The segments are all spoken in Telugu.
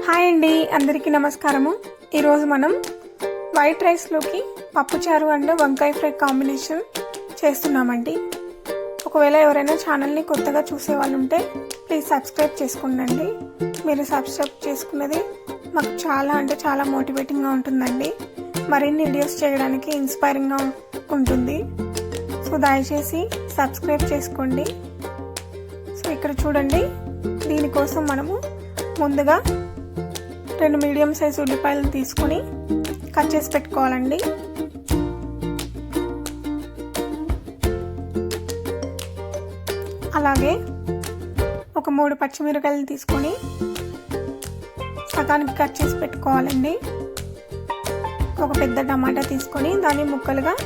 హాయ్ అండి, అందరికీ నమస్కారము. ఈరోజు మనం వైట్ రైస్లోకి పప్పుచారు అండ్ వంకాయ ఫ్రై కాంబినేషన్ చేస్తున్నామండి. ఒకవేళ ఎవరైనా ఛానల్ని కొత్తగా చూసే వాళ్ళు ఉంటే ప్లీజ్ సబ్స్క్రైబ్ చేసుకోండి. మీరు సబ్స్క్రైబ్ చేసుకున్నది మాకు చాలా మోటివేటింగ్గా ఉంటుందండి. మరిన్ని వీడియోస్ చేయడానికి ఇన్స్పైరింగ్గా ఉంటుంది. సో దయచేసి సబ్స్క్రైబ్ చేసుకోండి. సో ఇక్కడ చూడండి, దీనికోసం మనము ముందుగా 2 మీడియం సైజు ఉల్లిపాయలు తీసుకొని కట్ చేసి పెట్టుకోవాలండి. అలాగే ఒక 3 పచ్చిమిరపకాయలు తీసుకొని సగానికి కట్ చేసి పెట్టుకోవాలండి. ఒక పెద్ద టమాటా తీసుకొని దాన్ని ముక్కలుగా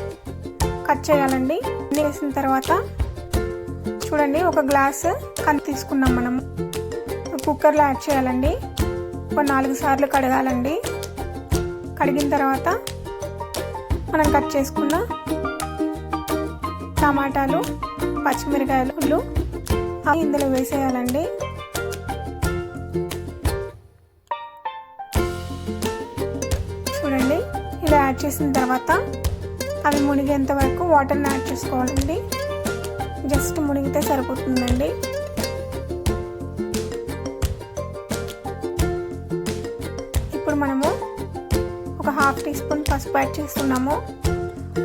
కట్ చేయాలండి. వేసిన తర్వాత చూడండి, ఒక గ్లాస్ కంది తీసుకున్నాం. మనం కుక్కర్లో యాడ్ చేయాలండి. ఒక 4 సార్లు కడగాలండి. కడిగిన తర్వాత మనం కట్ చేసుకున్న టమాటాలు, పచ్చిమిరకాయలు ఇందులో వేసేయాలండి. చూడండి, ఇలా యాడ్ చేసిన తర్వాత అవి మునిగేంత వరకు వాటర్ని యాడ్ చేసుకోవాలండి. జస్ట్ మునిగితే సరిపోతుందండి. ఇప్పుడు మనము ఒక 1/2 టీ స్పూన్ పసుపు యాడ్ చేస్తున్నాము.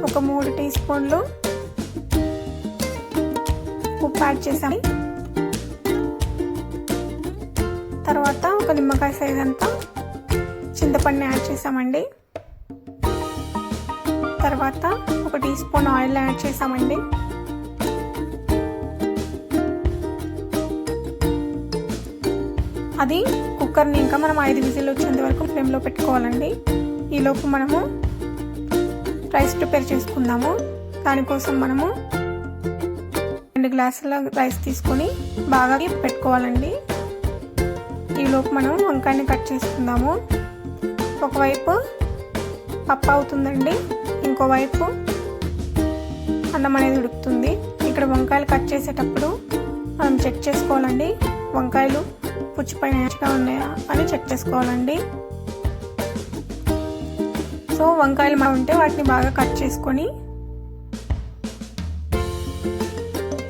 ఒక 3 టీ స్పూన్లు ఉప్పు యాడ్ చేసాము. తర్వాత ఒక నిమ్మకాయ సైజ్ అంతా చింతపండుని యాడ్ చేసామండి. తర్వాత ఒక టీ స్పూన్ ఆయిల్ యాడ్ చేసామండి. అది కుక్కర్ని ఇంకా మనం 5 విజిల్ వచ్చేంత వరకు ఫ్లేమ్లో పెట్టుకోవాలండి. ఈలోపు మనము రైస్ ప్రిపేర్ చేసుకుందాము. దానికోసం మనము 2 గ్లాసుల రైస్ తీసుకొని బాగా పెట్టుకోవాలండి. ఈలోపు మనం వంకాయని కట్ చేసుకుందాము. ఒకవైపు పప్పు అవుతుందండి, ఇంకోవైపు అన్నం అనేది ఉడుకుతుంది. ఇక్కడ వంకాయలు కట్ చేసేటప్పుడు మనం చెక్ చేసుకోవాలండి, వంకాయలు పుచ్చిపోయినట్టుగా ఉన్నాయా అని చెక్ చేసుకోవాలండి. సో వంకాయలు ఉంటే వాటిని బాగా కట్ చేసుకొని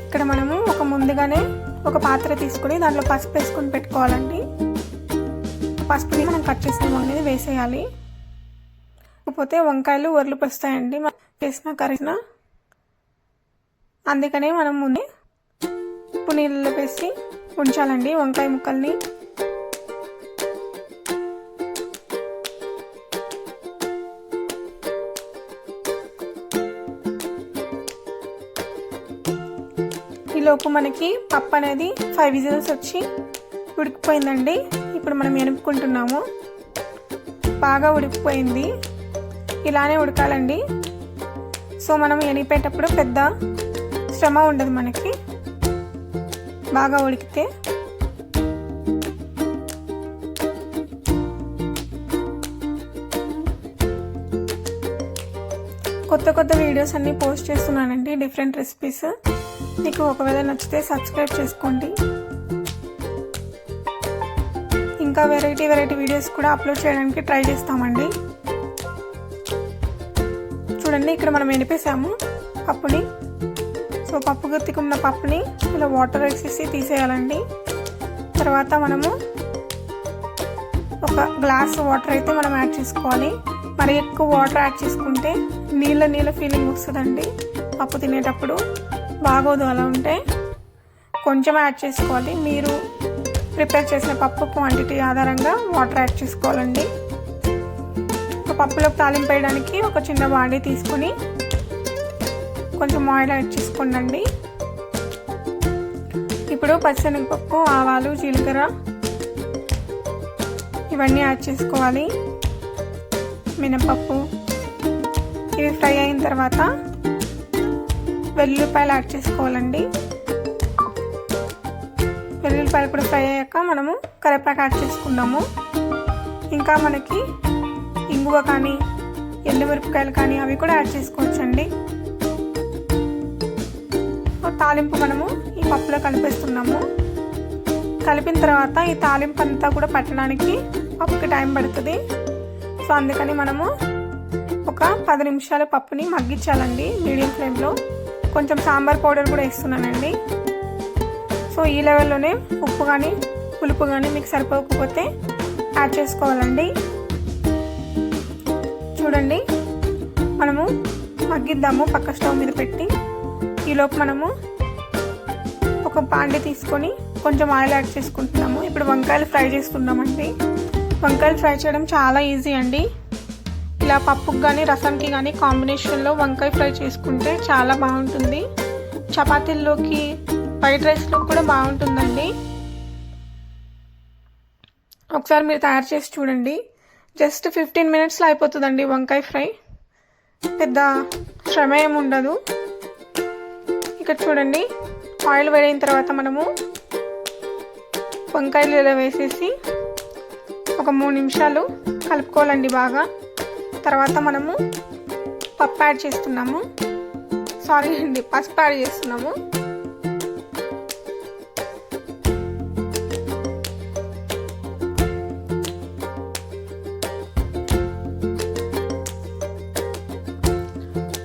ఇక్కడ మనము ముందుగానే ఒక పాత్ర తీసుకొని దాంట్లో పసుపు వేసుకొని పెట్టుకోవాలండి. పసుపుని మనం కట్ చేసిన అనేది వేసేయాలి. లేకపోతే వంకాయలు ఒర్లు వస్తాయండి చేసిన కర్రీన. అందుకనే మనం ముందే ఉప్పు నీళ్ళలో వేసి ఉంచాలండి వంకాయ ముక్కల్ని. ఈలోపు మనకి పప్పు అనేది 5 విజిల్స్ వచ్చి ఉడికిపోయిందండి. ఇప్పుడు మనం ఎనుపుకుంటున్నాము. బాగా ఉడికిపోయింది, ఇలానే ఉడకాలండి. సో మనం ఎనిపేటప్పుడు పెద్ద శ్రమ ఉండదు మనకి, బాగా ఉడికితే. కొత్త వీడియోస్ అన్నీ పోస్ట్ చేస్తున్నానండి, డిఫరెంట్ రెసిపీస్. మీకు ఒకవేళ నచ్చితే సబ్స్క్రైబ్ చేసుకోండి. ఇంకా వెరైటీ వీడియోస్ కూడా అప్లోడ్ చేయడానికి ట్రై చేస్తామండి. చూడండి, ఇక్కడ మనం ఎనిపేసాము పప్పుని. సో పప్పు గుత్తికున్న పప్పుని ఇలా వాటర్ వేసేసి తీసేయాలండి. తర్వాత మనము ఒక గ్లాస్ వాటర్ అయితే మనం యాడ్ చేసుకోవాలి. మరి ఎక్కువ వాటర్ యాడ్ చేసుకుంటే నీళ్ళ ఫీలింగ్ వస్తుందండి పప్పు తినేటప్పుడు, బాగోదు. అలా ఉంటే కొంచెం యాడ్ చేసుకోవాలి. మీరు ప్రిపేర్ చేసిన పప్పు క్వాంటిటీ ఆధారంగా వాటర్ యాడ్ చేసుకోవాలండి. పప్పులోకి తాలింపు వేయడానికి ఒక చిన్న బాండీ తీసుకొని కొంచెం ఆయిల్ యాడ్ చేసుకోండి. ఇప్పుడు పచ్చిశనగపప్పు, ఆవాలు, జీలకర్ర ఇవన్నీ యాడ్ చేసుకోవాలి. మినపప్పు ఇవి ఫ్రై అయిన తర్వాత వెల్లుల్లిపాయలు యాడ్ చేసుకోవాలండి. వెల్లుల్లిపాయలు కూడా ఫ్రై అయ్యాక మనము కరివేపాకు యాడ్ చేసుకున్నాము. ఇంకా మనకి ఇంగువ కానీ ఎండుమిరపకాయలు కానీ అవి కూడా యాడ్ చేసుకోవచ్చండి. తాలింపు మనము ఈ పప్పులో కలిపేస్తున్నాము. కలిపిన తర్వాత ఈ తాలింపు అంతా కూడా పట్టడానికి పప్పుకి టైం పడుతుంది. సో అందుకని మనము ఒక 10 నిమిషాలు పప్పుని మగ్గించాలండి మీడియం ఫ్లేమ్లో. కొంచెం సాంబార్ పౌడర్ కూడా వేస్తున్నానండి. సో ఈ లెవెల్లోనే ఉప్పు కానీ పులుపు కానీ మీకు సరిపోకపోతే యాడ్ చేసుకోవాలండి. చూడండి, మనము మగ్గిద్దాము పక్క స్టవ్ మీద పెట్టి. ఈలోపు మనము ఒక బాండి తీసుకొని కొంచెం ఆయిల్ యాడ్ చేసుకుంటున్నాము. ఇప్పుడు వంకాయలు ఫ్రై చేసుకుందామండి. వంకాయలు ఫ్రై చేయడం చాలా ఈజీ అండి. ఇలా పప్పుకి కానీ రసానికి కానీ కాంబినేషన్లో వంకాయ ఫ్రై చేసుకుంటే చాలా బాగుంటుంది. చపాతీల్లోకి వైట్ రైస్లో కూడా బాగుంటుందండి. ఒకసారి మీరు తయారు చేసి చూడండి. జస్ట్ 15 మినిట్స్లో అయిపోతుందండి వంకాయ ఫ్రై. పెద్ద శ్రమ ఏమి ఉండదు. ఇక్కడ చూడండి, ఆయిల్ వేడైన తర్వాత మనము వంకాయలు ఇలా వేసేసి ఒక 3 నిమిషాలు కలుపుకోవాలండి బాగా. తర్వాత మనము పప్పు యాడ్ చేస్తున్నాము. సారీ అండి, పసుపు యాడ్ చేస్తున్నాము.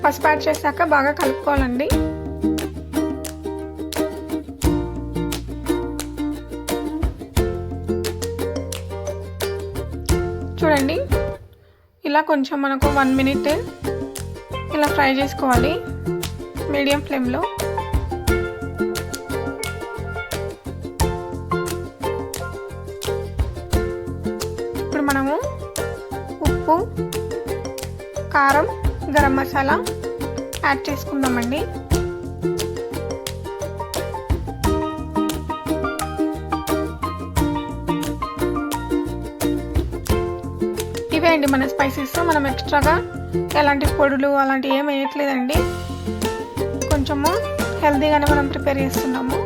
పసుపు యాడ్ చేశాక బాగా కలుపుకోవాలండి. చూడండి, ఇలా కొంచెం మనకు 1 మినిట్ ఇలా ఫ్రై చేసుకోవాలి మీడియం ఫ్లేమ్లో. ఇప్పుడు మనము ఉప్పు, కారం, గరం మసాలా యాడ్ చేసుకుందామండి. ఇవే అండి మన స్పైసెస్. మనం ఎక్స్ట్రాగా ఎలాంటి పొడులు అలాంటివి ఏం వేయట్లేదండి. కొంచెము హెల్తీగానే మనం ప్రిపేర్ చేస్తున్నాము.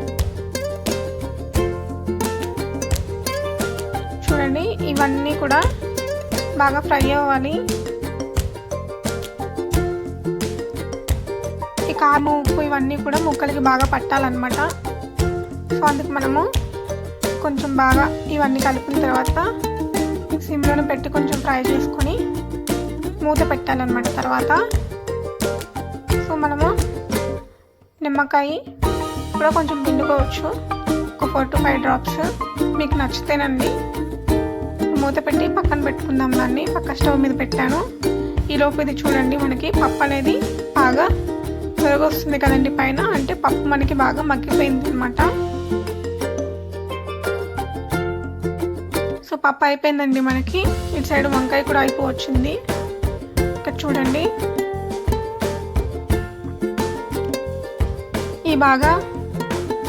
చూడండి, ఇవన్నీ కూడా బాగా ఫ్రై అవ్వాలి. ఈ కారం, ఉప్పు ఇవన్నీ కూడా ముక్కలకి బాగా పట్టాలన్నమాట. సో అందుకు మనము కొంచెం బాగా ఇవన్నీ కలిపిన తర్వాత సిమ్లోనే పెట్టి కొంచెం ఫ్రై చేసుకొని మూత పెట్టాలన్నమాట. తర్వాత సో మనము నిమ్మకాయ కూడా కొంచెం పిండుకోవచ్చు, ఒక 4 to 5 డ్రాప్స్ మీకు నచ్చితేనండి. మూత పెట్టి పక్కన పెట్టుకుందాం. దాన్ని పక్క స్టవ్ మీద పెట్టాను. ఈలోపు ఇది చూడండి, మనకి పప్పు అనేది బాగా తొలగొస్తుంది కదండి పైన, అంటే పప్పు మనకి బాగా మగ్గిపోయింది అనమాట. సో పప్పు అయిపోయిందండి మనకి. ఇటు సైడ్ వంకాయ కూడా అయిపోవచ్చింది. ఇక్కడ చూడండి, ఈ బాగా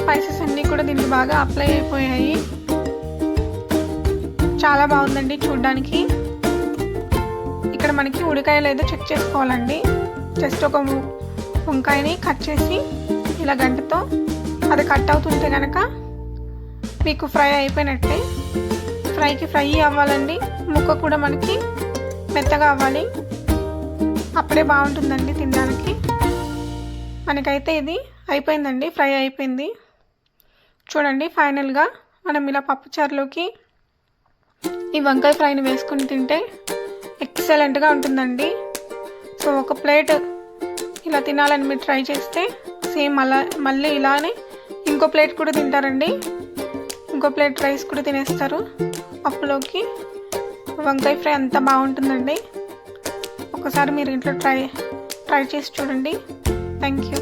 స్పైసెస్ అన్నీ కూడా దీనికి బాగా అప్లై అయిపోయాయి. చాలా బాగుందండి చూడడానికి. ఇక్కడ మనకి ఉడికాయలు ఏదో చెక్ చేసుకోవాలండి. జస్ట్ ఒక వంకాయని కట్ చేసి ఇలా గంటతో అది కట్ అవుతుంటే కనుక మీకు ఫ్రై అయిపోయినట్టే. ఫ్రైకి ఫ్రై అవ్వాలండి, ముక్క కూడా మనకి మెత్తగా అవ్వాలి. అప్పుడే బాగుంటుందండి తినడానికి. మనకైతే ఇది అయిపోయిందండి, ఫ్రై అయిపోయింది. చూడండి, ఫైనల్గా మనం ఇలా పప్పుచారులోకి ఈ వంకాయ ఫ్రైని వేసుకుని తింటే ఎక్సలెంట్గా ఉంటుందండి. సో ఒక ప్లేట్ ఇలా తినాలని మీరు ట్రై చేస్తే సేమ్ మళ్ళీ ఇలానే ఇంకో ప్లేట్ కూడా తింటారండి. ఇంకో ప్లేట్ రైస్ కూడా తినేస్తారు. పప్పులోకి వంకాయ ఫ్రై అంత బాగుంటుందండి. ఒకసారి మీరు ఇంట్లో ట్రై చేసి చూడండి. Thank you.